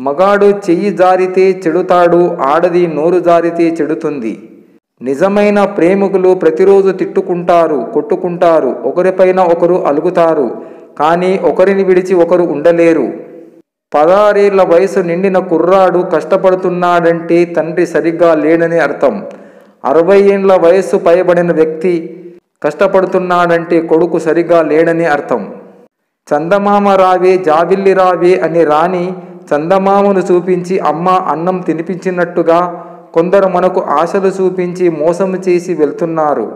మగాడు చెయ్యి జారితే చెడుతాడు, ఆడది నోరు జారితే చెడుతుంది. నిజమైన ప్రేమికులు ప్రతిరోజు తిట్టుకుంటారు, కొట్టుకుంటారు, ఒకరిపైన ఒకరు అలుగుతారు, కానీ ఒకరిని విడిచి ఒకరు ఉండలేరు. 16 ఏళ్ల వయసు నిండిన కుర్రాడు కష్టపడుతున్నాడంటే తండ్రి సరిగ్గా లేడని అర్థం. 60 ఏళ్ల వయస్సు పైబడిన వ్యక్తి కష్టపడుతున్నాడంటే కొడుకు సరిగ్గా లేడని అర్థం. చందమామ రావే జాబిల్లి రావే అని రాణి చందమామను చూపించి అమ్మ అన్నం తినిపించినట్టుగా కొందరు మనకు ఆశలు చూపించి మోసం చేసి వెళ్తున్నారు.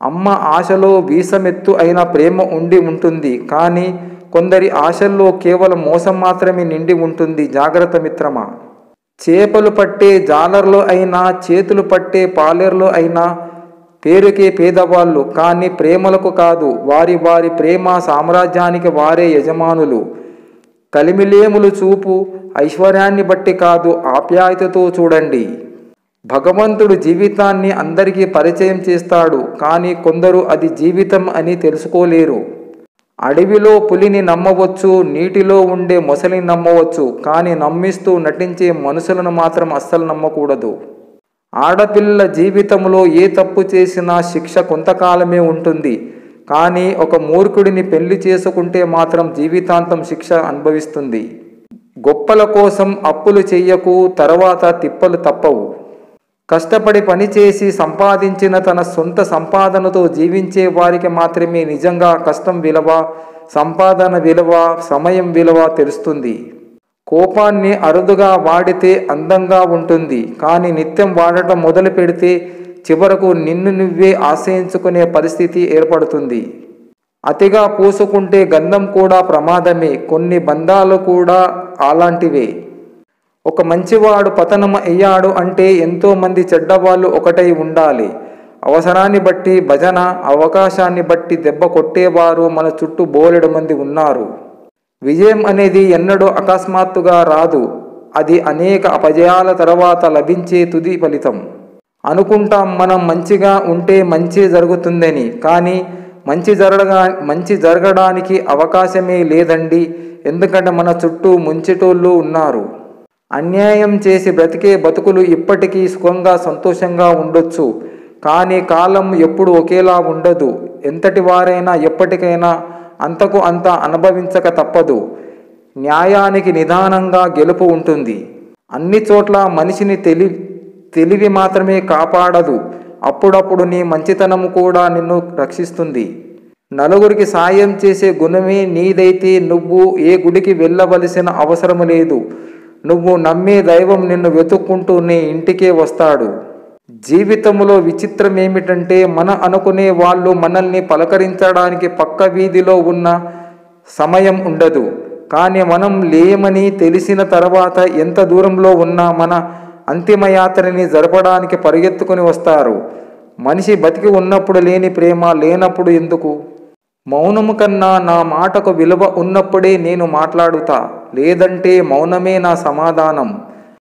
అమ్మ ఆశలో వీసమెత్తు అయిన ప్రేమ ఉండి ఉంటుంది, కానీ కొందరి ఆశల్లో కేవలం మోసం మాత్రమే నిండి ఉంటుంది. జాగ్రత్త మిత్రమా. చేపలు పట్టే జాలర్లో అయినా, చేతులు పట్టే పాలేరులో అయినా పేరుకే పేదవాళ్ళు, కానీ ప్రేమలకు కాదు. వారి వారి ప్రేమ సామ్రాజ్యానికి వారే యజమానులు. కలిమిలేములు చూపు ఐశ్వర్యాన్ని బట్టి కాదు, ఆప్యాయతతో చూడండి. భగవంతుడు జీవితాన్ని అందరికీ పరిచయం చేస్తాడు, కానీ కొందరు అది జీవితం అని తెలుసుకోలేరు. అడవిలో పులిని నమ్మవచ్చు, నీటిలో ఉండే మొసలిని నమ్మవచ్చు, కానీ నమ్మిస్తూ నటించే మనుషులను మాత్రం అస్సలు నమ్మకూడదు. ఆడపిల్ల జీవితంలో ఏ తప్పు చేసినా శిక్ష కొంతకాలమే ఉంటుంది, కానీ ఒక మూర్ఖుడిని పెళ్లి చేసుకుంటే మాత్రం జీవితాంతం శిక్ష అనుభవిస్తుంది. గొప్పల కోసం అప్పులు చెయ్యకు, తర్వాత తిప్పలు తప్పవు. కష్టపడి పనిచేసి సంపాదించిన తన సొంత సంపాదనతో జీవించే వారికి మాత్రమే నిజంగా కష్టం విలువ, సంపాదన విలువ, సమయం విలువ తెలుస్తుంది. కోపాన్ని అరుదుగా వాడితే అందంగా ఉంటుంది, కానీ నిత్యం వాడటం మొదలు పెడితే చివరకు నిన్ను నువ్వే ఆశ్రయించుకునే పరిస్థితి ఏర్పడుతుంది. అతిగా పూసుకుంటే గంధం కూడా ప్రమాదమే. కొన్ని బంధాలు కూడా అలాంటివే. ఒక మంచివాడు పతనం అయ్యాడు అంటే ఎంతోమంది చెడ్డవాళ్ళు ఒకటై ఉండాలి. అవసరాన్ని బట్టి భజన, అవకాశాన్ని బట్టి దెబ్బ కొట్టేవారు మన చుట్టూ బోలెడు మంది ఉన్నారు. విజయం అనేది ఎన్నడూ అకస్మాత్తుగా రాదు. అది అనేక అపజయాల తర్వాత లభించే తుది ఫలితం. అనుకుంటాం మనం మంచిగా ఉంటే మంచి జరుగుతుందని, కానీ మంచి జరగడానికి అవకాశమే లేదండి. ఎందుకంటే మన చుట్టూ ముంచెటోళ్ళు ఉన్నారు. అన్యాయం చేసి బ్రతికే బతుకులు ఇప్పటికీ సుఖంగా సంతోషంగా ఉండొచ్చు, కానీ కాలం ఎప్పుడు ఒకేలా ఉండదు. ఎంతటి వారైనా ఎప్పటికైనా అంతకు అంత అనుభవించక తప్పదు. న్యాయానికి నిదానంగా గెలుపు ఉంటుంది. అన్ని చోట్ల మనిషిని తెలివి మాత్రమే కాపాడదు. అప్పుడప్పుడు నీ మంచితనం కూడా నిన్ను రక్షిస్తుంది. నలుగురికి సాయం చేసే గుణమే నీదైతే నువ్వు ఏ గుడికి వెళ్ళవలసిన అవసరం లేదు. నువ్వు నమ్మే దైవం నిన్ను వెతుక్కుంటూ నీ ఇంటికే వస్తాడు. జీవితంలో విచిత్రం ఏమిటంటే మన అనుకునే వాళ్ళు మనల్ని పలకరించడానికి పక్క వీధిలో ఉన్న సమయం ఉండదు, కానీ మనం లేమని తెలిసిన తర్వాత ఎంత దూరంలో ఉన్నా మన అంతిమయాత్రని జరపడానికి పరిగెత్తుకుని వస్తారు. మనిషి బతికి ఉన్నప్పుడు లేని ప్రేమ లేనప్పుడు ఎందుకు? మౌనము కన్నా నా మాటకు విలువ ఉన్నప్పుడే నేను మాట్లాడుతా, లేదంటే మౌనమే నా సమాధానం.